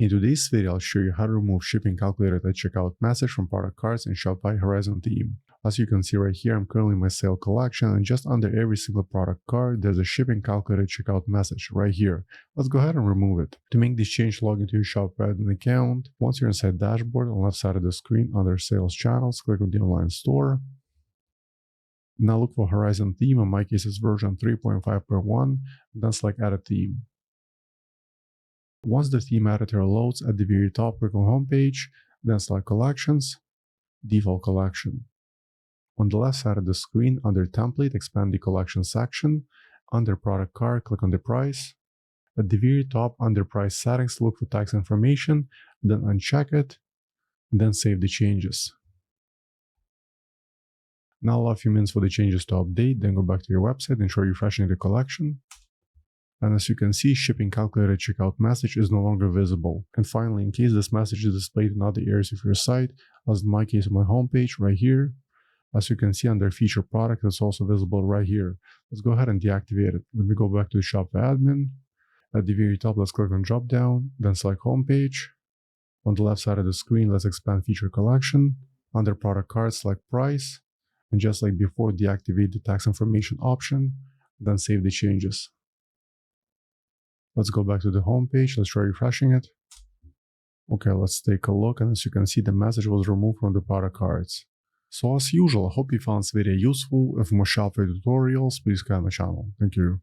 In today's video, I'll show you how to remove shipping calculated at checkout message from product cards in Shopify Horizon theme. As you can see right here, I'm currently in my sale collection, and just under every single product card, there's a shipping calculated checkout message right here. Let's go ahead and remove it. To make this change, log into your Shopify admin account. Once you're inside dashboard, on the left side of the screen, under sales channels, click on the online store. Now look for Horizon theme. In my case, it's version 3.5.1. Then select Add a theme. Once the theme editor loads, at the very top, click on Home page, then select Collections, Default Collection. On the left side of the screen, under Template, expand the Collection section. Under Product Card, click on the Price. At the very top, under Price Settings, look for Tax Information, then uncheck it, then save the changes. Now allow a few minutes for the changes to update, then go back to your website and try refreshing the collection. And as you can see, shipping calculated checkout message is no longer visible. And finally, in case this message is displayed in other areas of your site, as in my case on my homepage right here, as you can see under feature product, it's also visible right here. Let's go ahead and deactivate it. Let me go back to the Shopify admin. At the very top, let's click on drop down, then select homepage. On the left side of the screen, let's expand feature collection. Under product card, select price. And just like before, deactivate the tax information option, then save the changes. Let's go back to the home page. Let's try refreshing it. Okay, let's take a look. And as you can see, the message was removed from the product cards. So as usual, I hope you found this video useful. And for more Shopify tutorials, please comment my channel. Thank you.